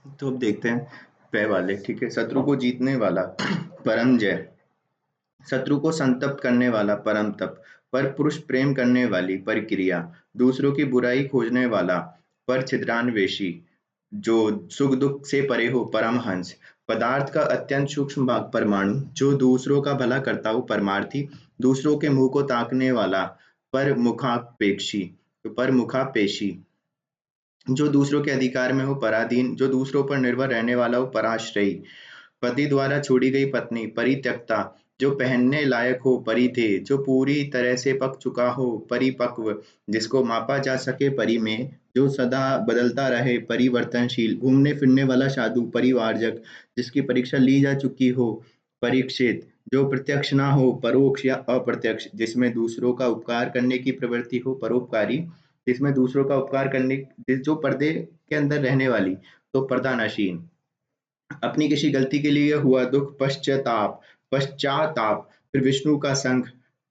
तो अब देखते हैं पै वाले। ठीक है, शत्रु को जीतने वाला परम जय, शत्रु को संतप्त करने वाला परम तप, पर पुरुष प्रेम करने वाली परिक्रिया, दूसरों की बुराई खोजने वाला पर छिद्रान्वेषी, जो सुख दुख से परे हो परमहंस, पदार्थ का अत्यंत सूक्ष्म भाग परमाणु, जो दूसरों का भला करता हो परमार्थी, दूसरों के मुंह को ताकने वाला पर मुखापेशी, जो दूसरों के अधिकार में हो पराधीन, जो दूसरों पर निर्भर रहने वाला हो पराश्रयी, पति द्वारा छोड़ी गई पत्नी परित्यक्ता, जो पहनने लायक हो परिधेय, जो पूरी तरह से पक चुका हो परिपक्व, जिसको मापा जा सके परि में, जो सदा बदलता रहे परिवर्तनशील, घूमने फिरने वाला साधु परिवारजक, जिसकी परीक्षा ली जा चुकी हो परीक्षित, जो प्रत्यक्ष ना हो परोक्ष या अप्रत्यक्ष, जिसमें दूसरों का उपकार करने की प्रवृत्ति हो परोपकारी, जिसमें दूसरों का उपकार करने, जो पर्दे के अंदर रहने वाली तो पर्दानशीन, अपनी किसी गलती के लिए हुआ दुख पश्चाताप, फिर विष्णु का संग,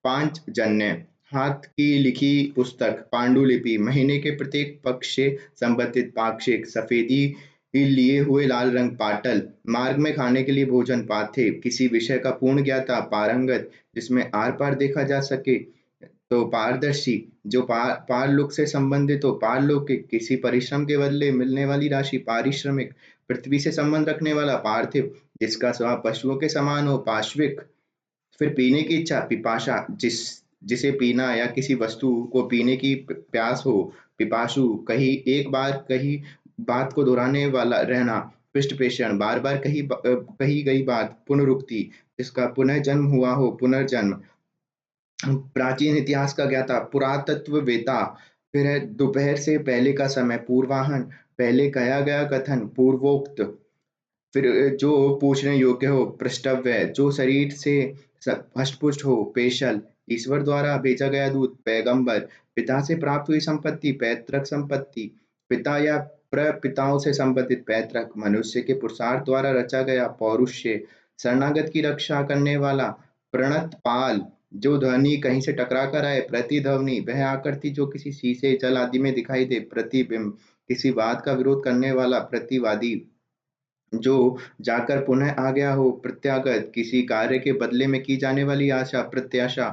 पांचजन्य, हाथ की लिखी पुस्तक पांडुलिपि, महीने के प्रत्येक पक्ष से संबंधित पाक्षिक, सफेदी लिए हुए लाल रंग पाटल, मार्ग में खाने के लिए भोजन पाथे, किसी विषय का पूर्ण ज्ञाता पारंगत, जिसमें आर पार देखा जा सके तो पारदर्शी, जो पारलोक से संबंधित हो पारलौकिक, किसी परिश्रम के बदले मिलने वाली राशि पारिश्रमिक, पृथ्वी से संबंध रखने वाला पार्थिव, जिसका स्वभाव पशुओं के समान हो पाश्विक, फिर पीने की इच्छा पिपाशा, जिसे पीना या किसी वस्तु को पीने की प्यास हो पिपासु, कही एक बार कही बात को दोहराने वाला रहना पृष्ठ पेषण, बार बार कही गई बात पुनरुक्ति, जिसका पुनः जन्म हुआ हो पुनर्जन्म, प्राचीन इतिहास का ज्ञाता पुरातत्ववेता, फिर है दोपहर से पहले का समय पूर्वाहन, पहले कहा गया कथन पूर्वोक्त, फिर जो पूछने योग्य हो पृष्ठव्य, जो शरीर से हष्टपुष्ट हो पेशल, ईश्वर द्वारा भेजा गया दूत पैगंबर, पिता से प्राप्त हुई संपत्ति पैतृक संपत्ति, पिता या प्रपिताओं से संबंधित पैतृक, मनुष्य के पुरुषार्थ द्वारा रचा गया पौरुष्य, शरणागत की रक्षा करने वाला प्रणत पाल, जो ध्वनि कहीं से टकरा कर आए प्रतिध्वनि, वह आकृति जो किसी शीशे जल आदि में दिखाई दे प्रतिबिंब, किसी बात का विरोध करने वाला प्रतिवादी, जो जाकर पुनः आ गया हो प्रत्यागत, किसी कार्य के बदले में की जाने वाली आशा प्रत्याशा,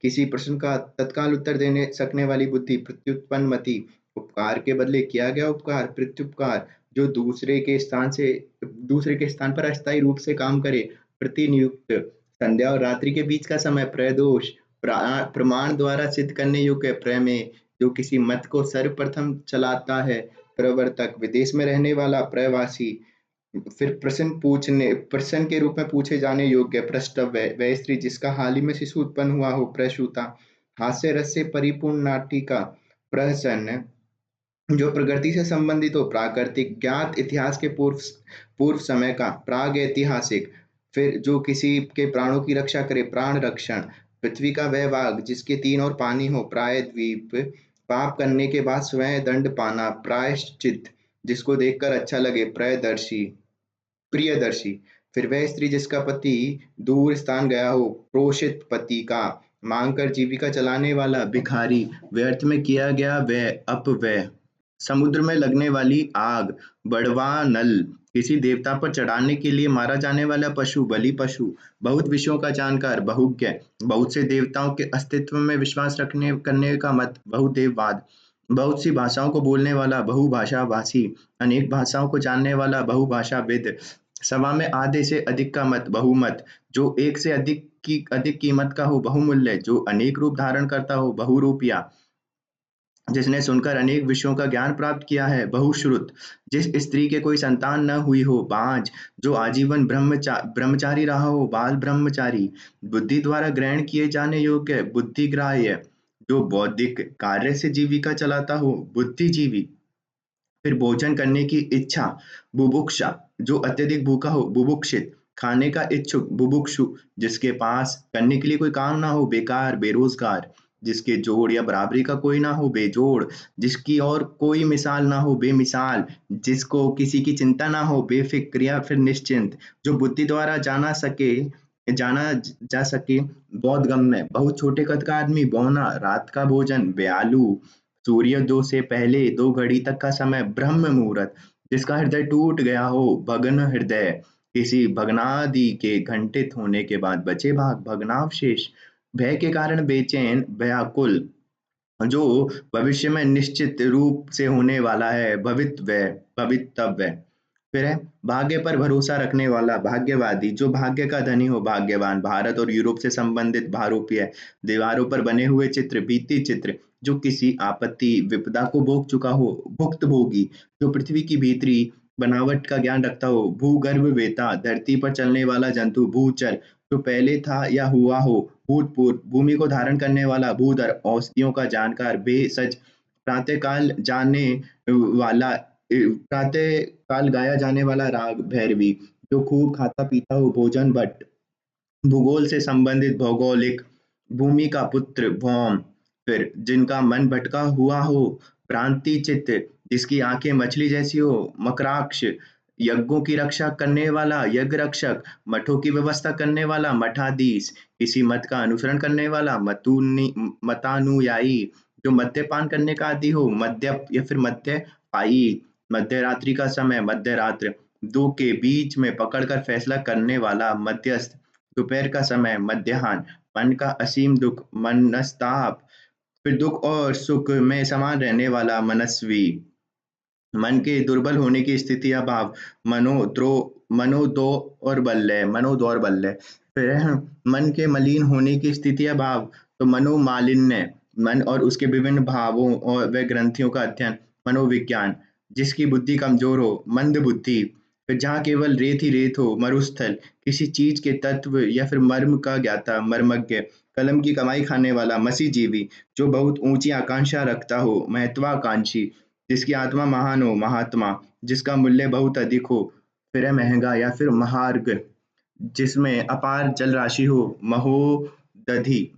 किसी प्रश्न का तत्काल उत्तर देने सकने वाली बुद्धि प्रत्युत्पन्न मति, उपकार के बदले किया गया उपकार प्रत्युपकार, जो दूसरे के स्थान पर अस्थायी रूप से काम करे प्रतिनियुक्त, संध्या और रात्रि के बीच का समय प्रदोष, प्रमाण द्वारा सिद्ध करने योग्य प्रमेय, जो किसी मत को सर्वप्रथम चलाता है प्रवर्तक, विदेश में रहने वाला प्रवासी, फिर प्रश्न के रूप में पूछे जाने योग्य प्रष्टव्य, वह स्त्री जिसका हाल ही में शिशु उत्पन्न हुआ हो प्रसूता, हास्य रस से परिपूर्ण नाटिका प्रहसन, जो प्रकृति से संबंधित हो प्राकृतिक, ज्ञात इतिहास के पूर्व समय का प्राग ऐतिहासिक, फिर जो किसी के प्राणों की रक्षा करे प्राण रक्षण, पृथ्वी का वह भाग जिसके तीन और पानी हो प्राय द्वीप, पाप करने के बाद स्वयं दंड पाना प्रायश्चित, जिसको देखकर अच्छा लगे प्रयदर्शी प्रियदर्शी, फिर वह स्त्री जिसका पति दूर स्थान गया हो प्रोषित पति का, मांग कर जीविका चलाने वाला भिखारी, व्यर्थ में किया गया वह अपव्यय, समुद्र में लगने वाली आग बड़वा नल, किसी देवता पर चढ़ाने के लिए मारा जाने वाला पशु बलि पशु, बहुत विषयों का जानकार बहुज्ञ, बहुत से देवताओं के अस्तित्व में विश्वास रखने करने का मत बहुदेववाद, बहुत सी भाषाओं को बोलने वाला बहुभाषा भाषी, अनेक भाषाओं को जानने वाला बहुभाषाविद, सभा में आधे से अधिक का मत बहुमत, जो एक से अधिक कीमत का हो बहुमूल्य, जो अनेक रूप धारण करता हो बहुरूपिया, जिसने सुनकर अनेक विषयों का ज्ञान प्राप्त किया है बहुश्रुत, जिस स्त्री के कोई संतान न हुई हो बांझ, जो आजीवन ब्रह्मचारी रहा हो बाल ब्रह्मचारी, बुद्धि द्वारा ग्रहण किए जाने योग्य बुद्धिग्राह्य, जो बौद्धिक कार्य से जीविका चलाता हो बुद्धिजीवी, फिर भोजन करने की इच्छा बुभुक्षा, जो अत्यधिक भूखा हो बुभुक्षित, खाने का इच्छुक बुभुक्षु, जिसके पास करने के लिए कोई काम ना हो बेकार बेरोजगार, जिसके जोड़ या बराबरी का कोई ना हो बेजोड़, जिसकी और कोई मिसाल ना हो बेमिसाल, जिसको किसी की चिंता ना हो बेफिक्र या फिर निश्चिंत, जो बुद्धि द्वारा जाना जा सके बोधगम्य, बहुत छोटे कद का आदमी बौना, रात का भोजन ब्यालू, सूर्योदय से पहले 2 घड़ी तक का समय ब्रह्म मुहूर्त, जिसका हृदय टूट गया हो, भग्न हृदय, किसी भग्नादि के घंटित होने के बाद बचे भाग, भग्नावशेष, भय के कारण बेचैन, व्याकुल, जो भविष्य में निश्चित रूप से होने वाला है, भवितव्य। फिर है भाग्य पर भरोसा रखने वाला, भाग्यवादी, जो भाग्य का धनी हो, भाग्यवान, भारत और यूरोप से संबंधित भारूपीय, दीवारों पर बने हुए चित्र, भित्ति चित्र, जो किसी आपत्ति विपदा को भोग चुका हो, भुक्तभोगी, जो पृथ्वी की भीतरी बनावट का ज्ञान रखता हो, भूगर्भ वेता, धरती पर चलने वाला जंतु, भूचर, जो पहले था या हुआ हो, भूतपूर्व, भूमि को धारण करने वाला, भूधर, औषधियों का जानकार, भेषज, प्रातःकाल जाने वाला, प्रातःकाल गाया जाने वाला राग, भैरवी, जो खूब खाता पीता हो, भोजन भट्ट, भूगोल से संबंधित, भौगोलिक, भूमि का पुत्र, भौम, फिर जिनका मन भटका हुआ हो, भ्रांति चित्त, जिसकी आंखें मछली जैसी हो, मकराक्ष, यज्ञों की रक्षा करने वाला, यज्ञ रक्षक, मठों की व्यवस्था करने वाला, मठाधीश, किसी मत का अनुसरण करने वाला, मतानुयायी, जो मद्यपान करने का आदि हो, मद्यप या फिर मध्य पायी, मध्य रात्रि का समय, मध्य रात्र, दो के बीच में पकड़कर फैसला करने वाला, मध्यस्थ, दोपहर का समय, मध्याह्न, मन का असीम दुख, मनस्ताप, फिर दुख और सुख में समान रहने वाला, मनस्वी, मन के दुर्बल होने की स्थिति या भाव, मनोदौर्बल्य, फिर है मन के मलिन होने की स्थिति या भाव, तो मनोमालिन्य, मन और उसके विभिन्न भावों और व ग्रंथियों का अध्ययन, मनोविज्ञान, जिसकी बुद्धि कमजोर हो, मंद बुद्धि, फिर जहाँ केवल रेत ही रेत हो, मरुस्थल, किसी चीज के तत्व या फिर मर्म का ज्ञाता, मर्मज्ञ, कलम की कमाई खाने वाला, मसीजीवी, जो बहुत ऊंची आकांक्षा रखता हो, महत्वाकांक्षी, जिसकी आत्मा महान हो, महात्मा, जिसका मूल्य बहुत अधिक हो, फिर है महंगा या फिर महार्घ, जिसमें अपार जल राशि हो, महोदधि,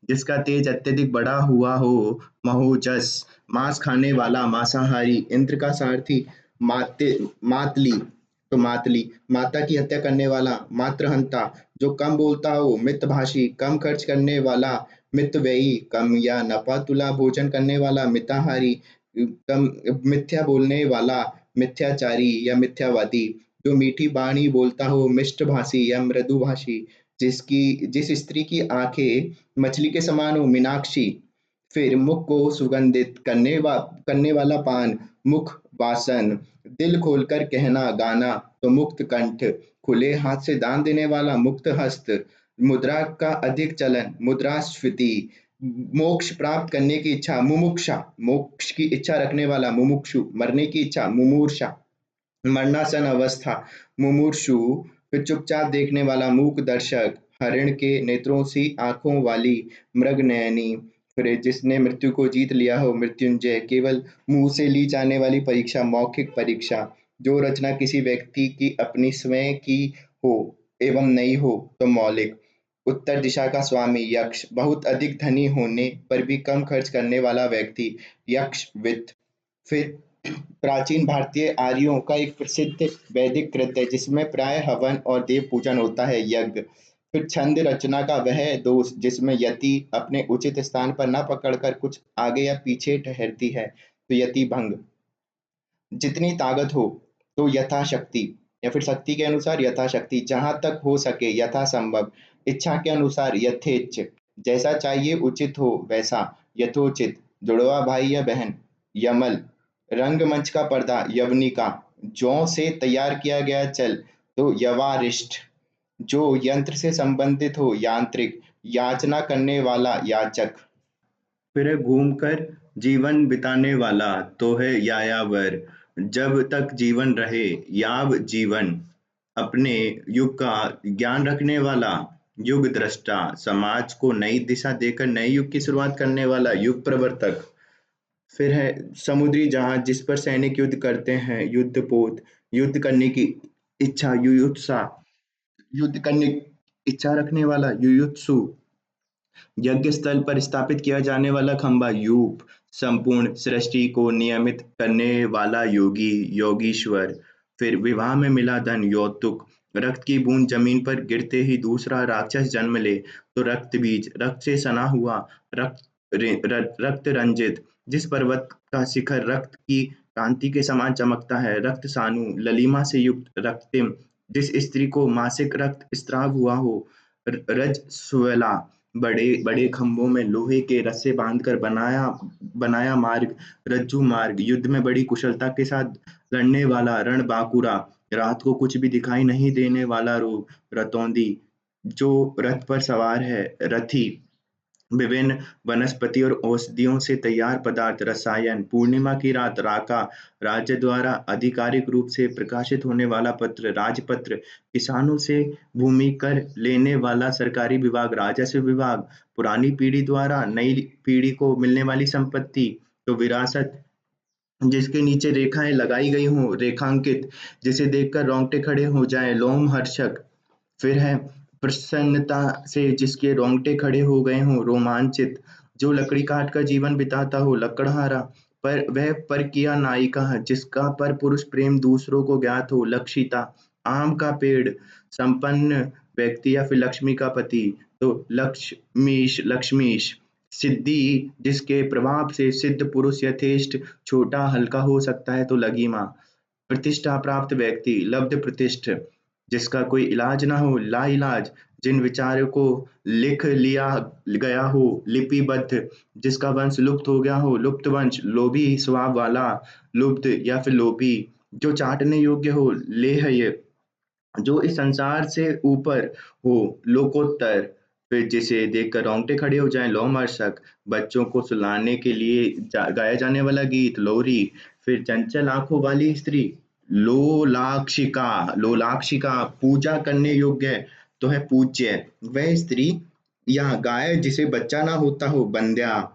जिसका तेज अत्यधिक बढ़ा हुआ हो, महोजस, मांस खाने वाला, मांसाहारी, इंद्र का सारथी, मातली, तो मातली, माता की हत्या करने वाला, मात्रहंता, जो कम बोलता हो, मितभाषी, कम खर्च करने वाला, मितव्ययी, कम या नफा तुला भोजन करने वाला, मिताहारी, कम मिथ्या बोलने वाला, मिथ्याचारी या मिथ्यावादी, जो मीठी बाणी बोलता हो, मिष्टभाषी या मृदुभाषी, जिस स्त्री की आंखें मछली के समान हो, मीनाक्षी, फिर मुख को सुगंधित करने वाला पान, मुख वासन, दिल खोलकर कहना गाना, तो मुक्त कंठ, खुले हाथ से दान देने वाला, मुक्त हस्त, मुद्रा का अधिक चलन, मुद्रास्फीति, मोक्ष प्राप्त करने की इच्छा, मुमुक्षा, मोक्ष की इच्छा रखने वाला, मुमुक्षु, मरने की इच्छा, मुमूर्षा, मरणासन अवस्था, मुमूर्षु, फिर चुपचाप देखने वाला, मूक दर्शक, हरिण के नेत्रों सी आंखों वाली, मृग नयनी, फिर जिसने मृत्यु को जीत लिया हो, मृत्युंजय, केवल मुंह से ली जाने वाली परीक्षा, मौखिक परीक्षा, जो रचना किसी व्यक्ति की अपनी स्वयं की हो एवं नहीं हो, तो मौलिक, उत्तर दिशा का स्वामी, यक्ष, बहुत अधिक धनी होने पर भी कम खर्च करने वाला व्यक्ति, यक्ष वित्त, फिर प्राचीन भारतीय आर्यों का एक प्रसिद्ध वैदिक कृत्य है जिसमें प्राय हवन और देव पूजन होता है, यज्ञ, फिर छंद रचना का वह दोष जिसमें यति अपने उचित स्थान पर न पकड़कर कुछ आगे या पीछे ठहरती है, तो यति भंग, जितनी ताकत हो तो यथाशक्ति या फिर शक्ति के अनुसार यथाशक्ति, जहां तक हो सके यथासंभव, इच्छा के अनुसार यथेच्छ, जैसा चाहिए उचित हो वैसा, यथोचित, जुड़वा भाई या बहन, यमल, रंगमंच का पर्दा, यवनिका, जौ से तैयार किया गया चल, तो यवारिष्ठ, जो यंत्र से संबंधित हो, यांत्रिक, याचना करने वाला, याचक, फिर है घूमकर जीवन बिताने वाला, तो है यायावर, जब तक जीवन रहे, याव जीवन, अपने युग का ज्ञान रखने वाला, युग दृष्टा, समाज को नई दिशा देकर नए युग की शुरुआत करने वाला, युग प्रवर्तक, फिर है समुद्री जहाज जिस पर सैनिक युद्ध करते हैं, युद्धपोत, युद्ध करने की इच्छा, युयुत्सा, युद्ध करने की इच्छा रखने वाला, युयुत्सु, यज्ञ स्थल पर स्थापित किया जाने वाला खंभा, यूप, संपूर्ण सृष्टि को नियमित करने वाला योगी, योगीश्वर, फिर विवाह में मिला धन, यौतुक, रक्त की बूंद जमीन पर गिरते ही दूसरा राक्षस जन्म ले, तो रक्त बीज, रक्त से सना हुआ, रक्त रक्त रंजित, जिस पर्वत का शिखर रक्त की कांति के समान चमकता है। रक्त सानु, ललिमा से युक्त रक्तिम, जिस स्त्री को मासिक रक्त स्राव हुआ हो। रजस्वला, बड़े बड़े खंभों में लोहे के रस्से बांधकर बनाया बनाया मार्ग, रज्जु मार्ग, युद्ध में बड़ी कुशलता के साथ लड़ने वाला रणबांकुरा, रात को कुछ भी दिखाई नहीं देने वाला रोग, रतौंदी, जो रथ पर सवार है, रथी, विभिन्न वनस्पति और औषधियों से तैयार पदार्थ, रसायन, पूर्णिमा की रात, राका, राज्य द्वारा आधिकारिक रूप से प्रकाशित होने वाला पत्र, राजपत्र, किसानों से भूमि कर लेने वाला सरकारी विभाग, राजस्व विभाग, पुरानी पीढ़ी द्वारा नई पीढ़ी को मिलने वाली संपत्ति, तो विरासत, जिसके नीचे रेखाएं लगाई गई हों, रेखांकित, जिसे देखकर रोंगटे खड़े हो जाएं, लोमहर्षक। फिर है प्रसन्नता से जिसके रोंगटे खड़े हो गए हों, रोमांचित, जो लकड़ी काट कर जीवन बिताता हो, लकड़हारा, पर वह परकीया नायिका है, जिसका पर पुरुष प्रेम दूसरों को ज्ञात हो, लक्षिता, आम का पेड़, संपन्न व्यक्ति या फिर लक्ष्मी का पति, तो लक्ष्मीश, लक्ष्मीश, सिद्धि, जिसके प्रभाव से सिद्ध पुरुष यथेष्ट छोटा हल्का हो सकता है, तो लगीमा, प्रतिष्ठा प्राप्त व्यक्ति, लब्ध प्रतिष्ठ, जिसका कोई इलाज ना हो, लाइलाज, जिन विचारों को लिख लिया गया हो, लिपिबद्ध, जिसका वंश लुप्त हो गया हो, लुप्त वंश, लोभी स्वभाव वाला, लुब्ध या फिर लोभी, जो चाटने योग्य हो, लेह्य, जो इस संसार से ऊपर हो, लोकोत्तर, फिर जिसे देखकर रोंगटे खड़े हो जाएं, लोमहर्षक, बच्चों को सुलाने के लिए गाया जाने वाला गीत, लोरी, फिर चंचल आंखों वाली स्त्री, लोलाक्षिका, लोलाक्षिका, पूजा करने योग्य, तो है पूज्य, वह स्त्री या गाय जिसे बच्चा ना होता हो, बंध्या,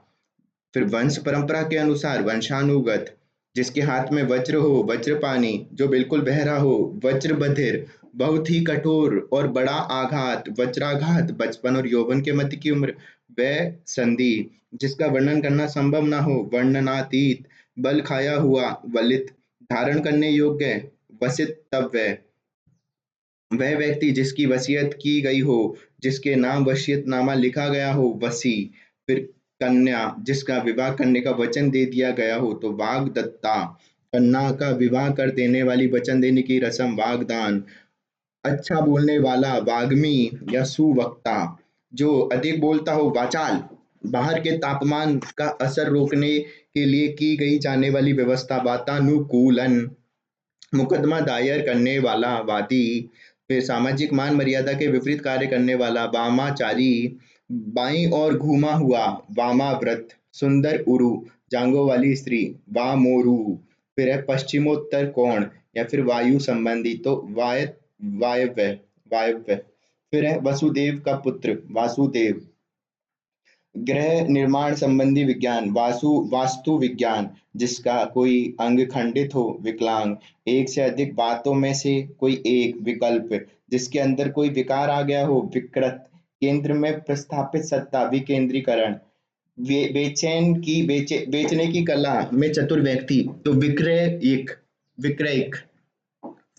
फिर वंश परंपरा के अनुसार वंशानुगत, जिसके हाथ में वज्र हो, वज्रपानी, जो बिल्कुल बहरा हो, वज्र बधिर, बहुत ही कठोर और बड़ा आघात, वज्राघात, बचपन और यौवन के मध्य की उम्र, वह संधि, जिसका वर्णन करना संभव ना हो, वर्णनातीत, बल खाया हुआ, वलित, धारण करने योग्य, वसितव्य, वह व्यक्ति जिसकी वसीयत की गई हो, जिसके नाम वसीयतनामा लिखा गया हो, वसी, फिर कन्या, जिसका विवाह करने का वचन दे दिया गया हो, तो वाग्दत्ता, कन्या का विवाह कर देने वाली वचन देने की रस्म, वागदान, अच्छा बोलने वाला, वाग्मी या सुवक्ता, जो अधिक बोलता हो, वाचाल, बाहर के तापमान का असर रोकने के लिए की गई जाने वाली व्यवस्था, वातानुकूलन, मुकदमा दायर करने वाला, वादी, फिर सामाजिक मान मर्यादा के विपरीत कार्य करने वाला, वामाचारी, बाईं ओर घूमा हुआ, वामाव्रत, सुंदर उरु, जांघों वाली स्त्री, वामोरु, फिर है पश्चिमोत्तर कोण या फिर वायु संबंधी, तो वायव्य, वायव्य, फिर है वसुदेव का पुत्र, वासुदेव, गृह निर्माण संबंधी विज्ञान, वास्तु विज्ञान, जिसका कोई अंग खंडित हो, विकलांग, एक से अधिक बातों में से कोई एक, विकल्प, जिसके अंदर कोई विकार आ गया हो, विकृत, केंद्र में प्रस्थापित सत्ता, विकेंद्रीकरण, बेचने की कला में चतुर व्यक्ति, तो विक्रयिक, विक्रयिक,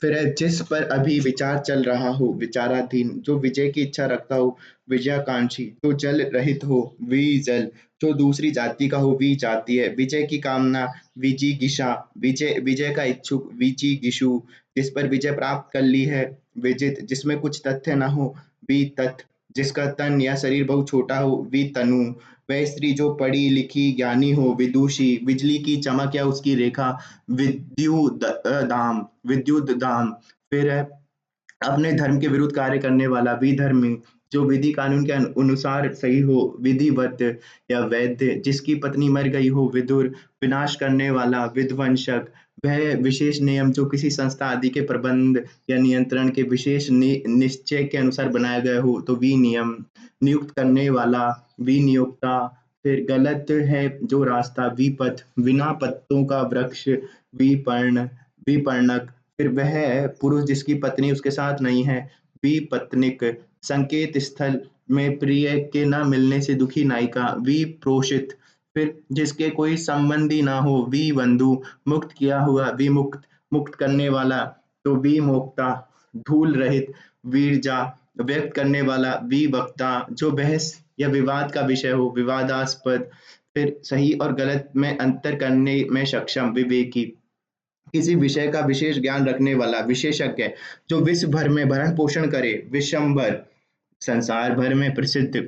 फिर है जिस पर अभी विचार चल रहा हो, विचाराधीन, जो विजय की इच्छा रखता हो, विजयाकांक्षी, जो जल रहित हो, विजल, जो दूसरी जाति का हो, विजातीय, विजय की कामना, विजिगिषा, विजय विजय का इच्छुक, विजिगिषु, जिस पर विजय प्राप्त कर ली है, विजित, जिसमें कुछ तथ्य न हो, वितत, जिसका तन या शरीर बहुत छोटा हो, वितनु, वह स्त्री जो पढ़ी लिखी ज्ञानी हो, विदुषी, बिजली की चमक या उसकी रेखा, विद्युत दाम, फिर है अपने धर्म के विरुद्ध कार्य करने वाला, विधर्मी, जो विधि कानून के अनुसार सही हो, विधिवत या वैद्य, जिसकी पत्नी मर गई हो, विदुर, विनाश करने वाला, विध्वंसक, वह विशेष नियम जो किसी संस्था आदि के प्रबंध या नियंत्रण के विशेष निश्चय के अनुसार बनाया गया हो, तो विनियम, नियुक्त करने वाला, विनियोक्ता, फिर गलत है जो रास्ता, विपथ, बिना पत्तों का वृक्ष, विपर्ण, विपर्णक, फिर वह पुरुष जिसकी पत्नी उसके साथ नहीं है, विपत्निक, संकेत स्थल में प्रिय के न मिलने से दुखी नायिका, विप्रोषित, फिर जिसके कोई संबंधी ना हो, विबंधु, मुक्त किया हुआ, विमुक्त, मुक्त करने वाला, तो विमोक्ता, धूल रहित, वीरजा, व्यक्त करने वाला, विवक्ता, जो बहस या विवाद का विषय हो, विवादास्पद, फिर सही और गलत में अंतर करने में सक्षम, विवेकी, किसी विषय का विशेष ज्ञान रखने वाला विशेषज्ञ जो विश्व भर में भरण पोषण करे, विश्वंभर संसार भर में प्रसिद्ध,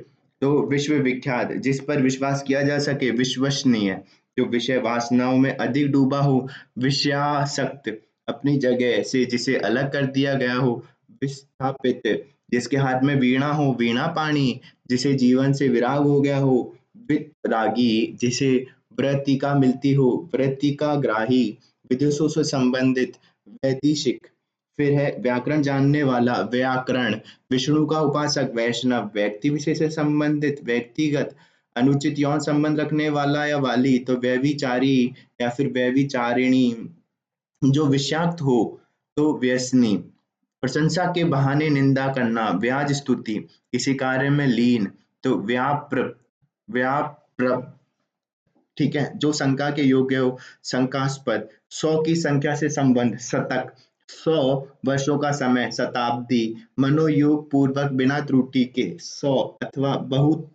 तो विश्व विख्यात, जिस पर विश्वास किया जा सके, विश्वसनीय, जो विषय वासनाओं में अधिक डूबा हो, विषयासक्त, अपनी जगह से जिसे अलग कर दिया गया हो, विस्थापित, जिसके हाथ में वीणा हो, वीणा पाणी, जिसे जीवन से विराग हो गया हो, वितरागी, जिसे वृत्तिका मिलती हो, वृत्तिका ग्राही, विदेशों से संबंधित, वैदिशिक, फिर है व्याकरण जानने वाला, व्याकरण, विष्णु का उपासक, वैष्णव, व्यक्ति विशेष से संबंधित, व्यक्तिगत, अनुचित यौन संबंध रखने वाला या वाली, तो व्यभिचारी या फिर व्यभिचारिणी, जो विषाक्त हो, तो व्यसनी, प्रशंसा के बहाने निंदा करना, व्याज स्तुति, किसी कार्य में लीन, तो व्याप्र, व्याप्र, ठीक है, जो शंका के योग्य हो, शंकास्पद, 100 की संख्या से संबंध, शतक, 100 वर्षों का समय, शताब्दी, मनोयोग पूर्वक बिना त्रुटि के, 100 अथवा बहुत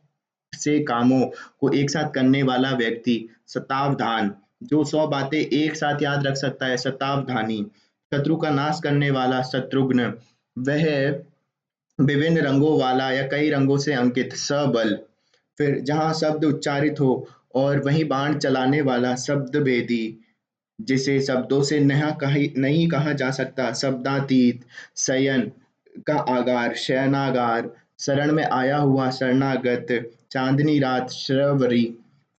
से कामों को एक साथ करने वाला व्यक्ति, शतावधान, जो 100 बातें एक साथ याद रख सकता है, शतावधानी, शत्रु का नाश करने वाला, शत्रुघ्न, वह विभिन्न रंगों वाला या कई रंगों से अंकित, सबल, फिर जहाँ शब्द उच्चारित हो और वहीं बाण चलाने वाला, शब्द भेदी, जिसे शब्दों से नहीं कहा जा सकता, शब्दातीत, शयन का आगार, शयनागार, शरण में आया हुआ, शरणागत, चांदनी रात, श्रवरी,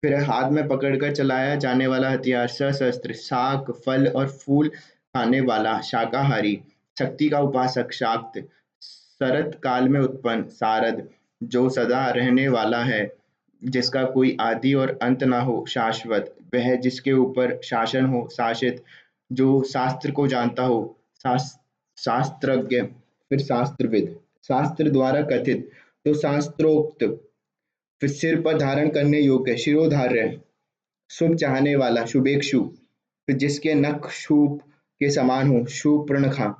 फिर हाथ में पकड़कर चलाया जाने वाला हथियार, सशस्त्र, शाक, फल और फूल खाने वाला, शाकाहारी, शक्ति का उपासक, शाक्त, शरत काल में उत्पन्न, शारद, जो सदा रहने वाला है, जिसका कोई आदि और अंत ना हो, शाश्वत, वह जिसके ऊपर शासन हो, शासित, जो शास्त्र को जानता हो, शास्त्रज्ञ, फिर शास्त्रविद, शास्त्र द्वारा कथित, तो शास्त्रोक्त, फिर सिर पर धारण करने योग्य, शिरोधार्य, शुभ चाहने वाला, शुभेक्षु, फिर जिसके नख शूप के समान हो, शूर्पणखा,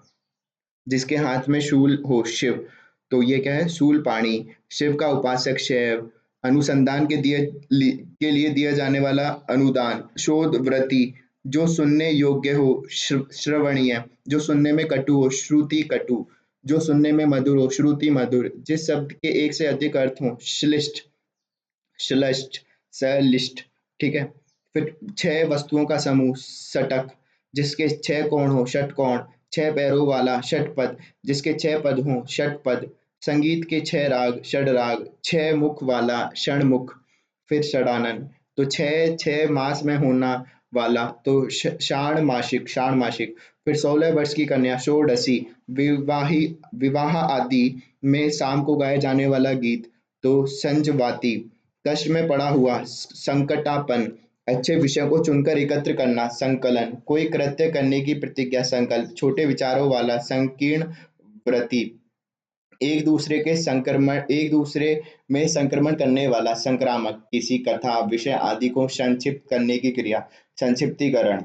जिसके हाथ में शूल हो, शिव, तो ये क्या है, शूल पाणी, शिव का उपासक, शैव, अनुसंधान के लिए दिया जाने वाला अनुदान, शोध व्रति, जो सुनने योग्य हो, श्रवणीय, जो सुनने में कटु हो, श्रुति कटु, जो सुनने में मधुर हो, श्रुति मधुर, जिस शब्द के एक से अधिक अर्थ हो, श्लिष्ट, श्लष्ट, सलिष्ट, ठीक है, फिर 6 वस्तुओं का समूह, षटक, जिसके 6 कोण हो, षटकोण, 6 पैरों वाला, षटपद, जिसके 6 पद हों, षटपद, संगीत के 6 राग, षडराग, 6 मुख वाला, षणमुख, फिर षडानन, तो 6 मास में होना वाला, तो षाण मासिक, फिर 16 वर्ष की कन्या, षोडशी, विवाह आदि में शाम को गाए जाने वाला गीत, तो संजवाती, कष्ट में पड़ा हुआ, संकटापन, अच्छे विषयों को चुनकर एकत्र करना, संकलन, कोई कृत्य करने की प्रतिज्ञा, संकल्प, छोटे विचारों वाला, संकीर्ण व्रति, एक दूसरे में संक्रमण करने वाला, संक्रामक, किसी कथा, विषय आदि को संक्षिप्त करने की क्रिया, संक्षिप्तीकरण,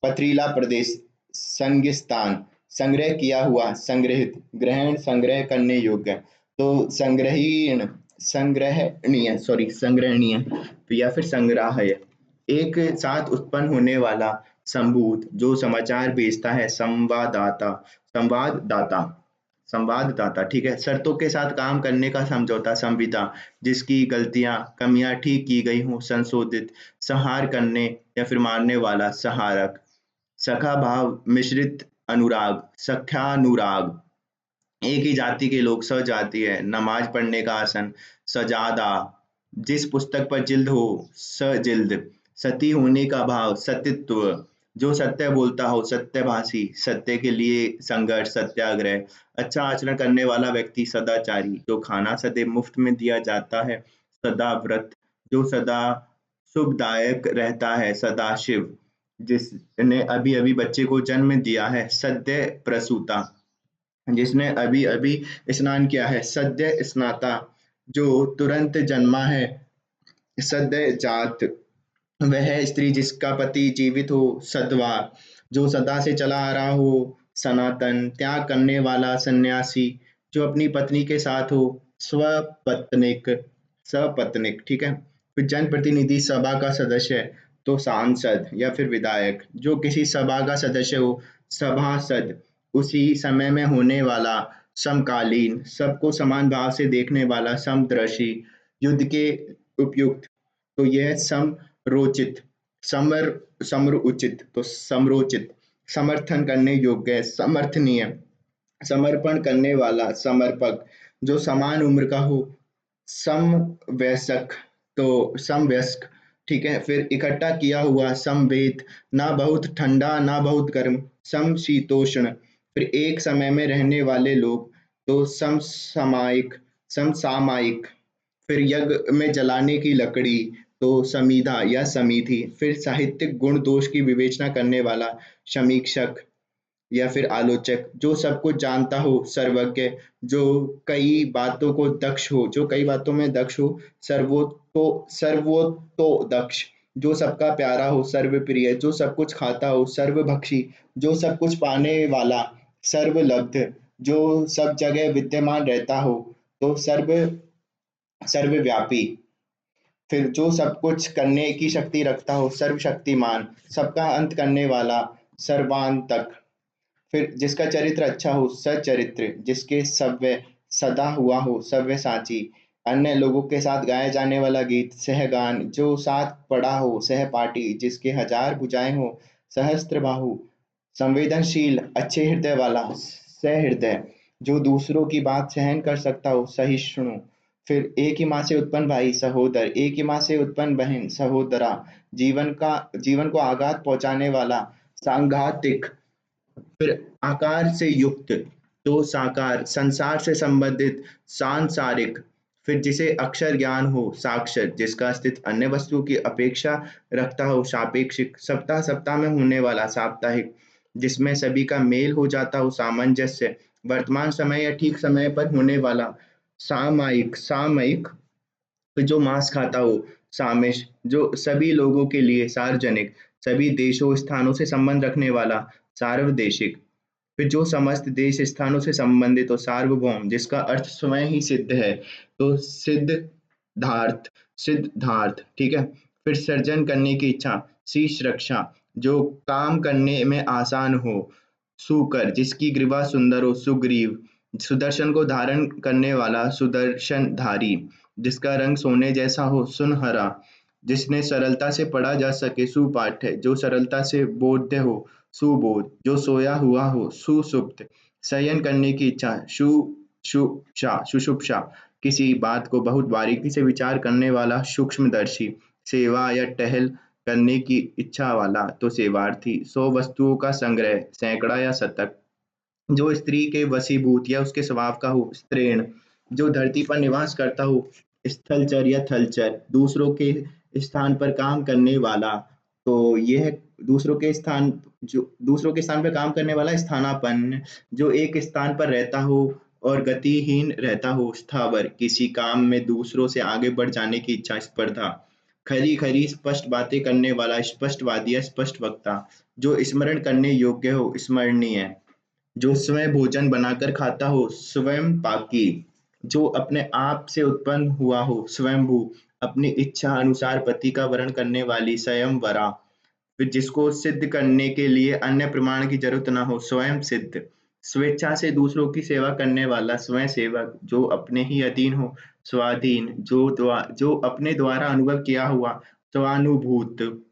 पथरीला प्रदेश, संगिस्तान, संग्रह किया हुआ, संग्रहित, ग्रहण, संग्रह करने योग्य, तो संग्रहणीय या फिर संग्राहय, एक साथ उत्पन्न होने वाला, संभूत, जो समाचार भेजता है, संवाददाता, संवाददाता, ठीक है, शर्तों के साथ काम करने का समझौता, संविदा, जिसकी गलतियां कमियां ठीक की गई हों, संशोधित, संहार करने या फिर मारने वाला, संहारक, सखा भाव मिश्रित अनुराग, सख्यानुराग, एक ही जाति के लोग, सजातीय, नमाज पढ़ने का आसन, सजादा, जिस पुस्तक पर जिल्द हो, सजिल्द, सती होने का भाव, सतीत्व, जो सत्य बोलता हो, सत्यभाषी, सत्य के लिए संघर्ष, सत्याग्रह, अच्छा आचरण करने वाला व्यक्ति, सदाचारी, जो खाना सदैव मुफ्त में दिया जाता है, सदाव्रत, जो सदा शुभदायक रहता है, सदाशिव, जिसने अभी अभी बच्चे को जन्म दिया है, सद्य प्रसूता, जिसने अभी अभी स्नान किया है, सद्य स्नाता, जो तुरंत जन्मा है, सद्य जात, वह स्त्री जिसका पति जीवित हो, सद्वा, जो सदा से चला आ रहा हो, सनातन, त्याग करने वाला, सन्यासी, जो अपनी पत्नी के साथ हो, स्वपत्निक, सपत्निक, ठीक है, फिर जनप्रतिनिधि सभा का सदस्य, तो सांसद या फिर विधायक जो किसी सभा का सदस्य हो, सभासद उसी समय में होने वाला, समकालीन सबको समान भाव से देखने वाला, समदर्शी युद्ध के उपयुक्त, तो यह समरोचित, समर समर उचित, तो समरोचित, समर्थन करने योग्य, समर्थनीय, समर्पण करने वाला, समर्पक जो समान उम्र का हो, समवयस्क, तो समवयस्क, ठीक है। फिर इकट्ठा किया हुआ, समवेत, ना बहुत ठंडा ना बहुत गर्म, समशीतोष्ण। फिर एक समय में रहने वाले लोग, तो समसामयिक, समसामयिक। फिर यज्ञ में जलाने की लकड़ी, तो समीधा या समीधि। फिर साहित्यिक गुण दोष की विवेचना करने वाला, समीक्षक या फिर आलोचक जो सब कुछ जानता हो, सर्वज्ञ जो कई बातों को दक्ष हो, जो कई बातों में दक्ष हो, सर्वोत्तो दक्ष जो सबका प्यारा हो, सर्वप्रिय जो सब कुछ खाता हो, सर्वभक्षी जो सब कुछ पाने वाला, सर्वलब्ध जो सब जगह विद्यमान रहता हो, तो सर्वव्यापी। फिर जो सब कुछ करने की शक्ति रखता हो, सर्वशक्तिमान सबका अंत करने वाला, सर्वांतक। फिर जिसका चरित्र अच्छा हो, सच्चरित्र जिसके सव्य सदा हुआ हो, सव्यसाची। अन्य लोगों के साथ गाया जाने वाला गीत, सहगान जो साथ पड़ा हो, सहपाठी जिसके हजार भुजाएं हो, सहस्त्र बाहु। संवेदनशील अच्छे हृदय वाला, सहृदय जो दूसरों की बात सहन कर सकता हो, सहिष्णु। फिर एक ही माँ से उत्पन्न भाई, सहोदर, एक ही माँ से उत्पन्न बहन, सहोदरा, जीवन को आघात पहुंचाने वाला, सांघातिक। फिर आकार से युक्त, तो साकार संसार से संबंधित, सांसारिक। फिर जिसे अक्षर ज्ञान हो, साक्षर जिसका अस्तित्व अन्य वस्तुओं की अपेक्षा रखता हो, सापेक्षिक सप्ताह सप्ताह में होने वाला, साप्ताहिक जिसमें सभी का मेल हो जाता हो, सामंजस्य वर्तमान समय या ठीक समय पर होने वाला, सामायिक सामयिक जो मांस खाता हो, सामिश जो सभी लोगों के लिए, सार्वजनिक सभी देशों स्थानों से संबंध रखने वाला, सार्वदेशिक फिर जो समस्त देश स्थानों से संबंधित हो, सार्वभौम जिसका अर्थ स्वयं ही सिद्ध है, तो सिद्धार्थ, सिद्धार्थ, ठीक है। फिर सर्जन करने की इच्छा, शीश रक्षा जो काम करने में आसान हो, सुकर जिसकी ग्रीवा सुंदर हो, सुग्रीव सुदर्शन को धारण करने वाला, सुदर्शन धारी जिसका रंग सोने जैसा हो, सुनहरा जिसने सरलता से पढ़ा जा सके, सुपाठ्य जो सरलता से बोध्य हो, सुबोध जो सोया हुआ हो, सुसुप्त शयन करने की इच्छा, सुषुप्शा किसी बात को बहुत बारीकी से विचार करने वाला, सूक्ष्मदर्शी सेवा या टहल करने की इच्छा वाला, तो सेवार्थी 100 वस्तुओं का संग्रह, सैकड़ा या शतक जो स्त्री के वशीभूत या उसके स्वभाव का हो, स्त्रीण जो धरती पर निवास करता हो, स्थलचर या थलचर दूसरों के स्थान पर काम करने वाला, तो यह दूसरों के स्थान पर काम करने वाला, स्थानापन्न जो एक स्थान पर रहता हो और गतिहीन रहता हो, स्थावर किसी काम में दूसरों से आगे बढ़ जाने की इच्छा, स्पर्धा खरी खरी स्पष्ट बातें करने वाला, स्पष्टवादी या स्पष्ट वक्ता जो स्मरण करने योग्य हो, स्मरणीय जो स्वयं भोजन बनाकर खाता हो, स्वयं पाकी जो अपने आप से उत्पन्न हुआ हो, स्वयंभू अपनी इच्छा अनुसार पति का वरण करने वाली, स्वयंवरा फिर जिसको सिद्ध करने के लिए अन्य प्रमाण की जरूरत ना हो, स्वयं सिद्ध स्वेच्छा से दूसरों की सेवा करने वाला, स्वयं सेवक जो अपने ही अधीन हो, स्वाधीन जो अपने द्वारा अनुभव किया हुआ, स्वानुभूत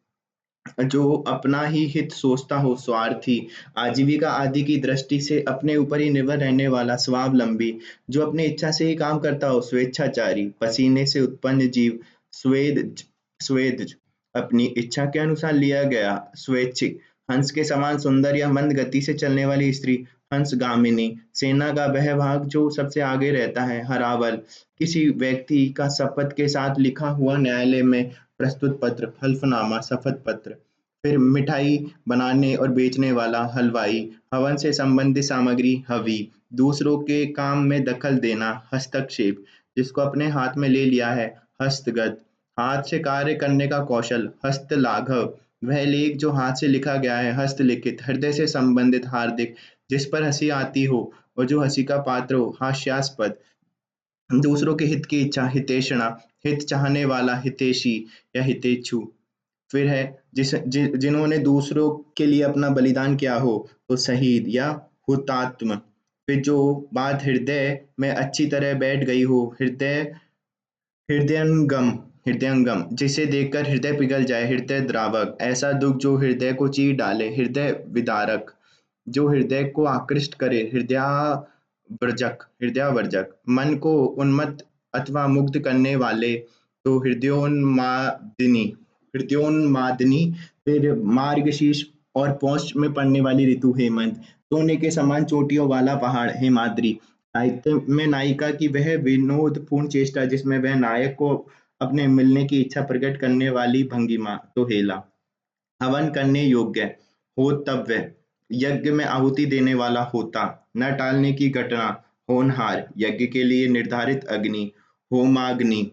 जो अपना ही हित सोचता हो, स्वार्थी आजीविका आदि की दृष्टि से अपने ऊपर ही निर्भर रहने वाला, स्वावलंबी जो अपनी इच्छा से ही काम करता हो, स्वेच्छाचारी पसीने से उत्पन्न जीव, स्वेद स्वेद अपनी इच्छा के अनुसार लिया गया, स्वैच्छिक हंस के समान सुंदर या मंद गति से चलने वाली स्त्री, हंसगामिनी सेना का वह भाग जो सबसे आगे रहता है, हरावल किसी व्यक्ति का शपथ के साथ लिखा हुआ न्यायालय में प्रस्तुत पत्र, हल्फनामा शपथ पत्र। फिर मिठाई बनाने और बेचने वाला, हलवाई हवन से संबंधित सामग्री, हवी दूसरों के काम में दखल देना, हस्तक्षेप जिसको अपने हाथ में ले लिया है, हस्तगत हाथ से कार्य करने का कौशल, हस्तलाघव वह लेख जो हाथ से लिखा गया है, हस्तलिखित हृदय से संबंधित, हार्दिक जिस पर हंसी आती हो और जो हंसी का पात्र हो, हास्यास्पद दूसरों के हित की इच्छा, हितैषणा हित चाहने वाला, हितैषी या हितैषु फिर है जिन्होंने दूसरों के लिए अपना बलिदान किया हो, तो शहीद या हुतात्म। फिर जो बात हृदय में अच्छी तरह बैठ गई हो, हृदयंगम हृदयंगम, जिसे देखकर हृदय पिघल जाए, हृदय द्रावक, ऐसा दुख जो हृदय को चीर डाले, हृदय विदारक, जो हृदय को आकृष्ट करे, हृदयावर्जक, मन को उन्मत्त अथवा मुग्ध करने वाले, तो हृदयोन्मादिनी। फिर मार्गशीर्ष और पौष में पड़ने वाली ऋतु हेमंत, सोने के समान चोटियों वाला पहाड़ हेमाद्रि। साहित्य में नायिका की वह विनोदपूर्ण चेष्टा जिसमें वह नायक को अपने मिलने की इच्छा प्रकट करने वाली भंगिमा, तो हेला। हवन करने योग्य होतव्य, यज्ञ में आहुति देने वाला होता, न टालने की घटना होनहार, यज्ञ के लिए निर्धारित अग्नि होमाग्नि,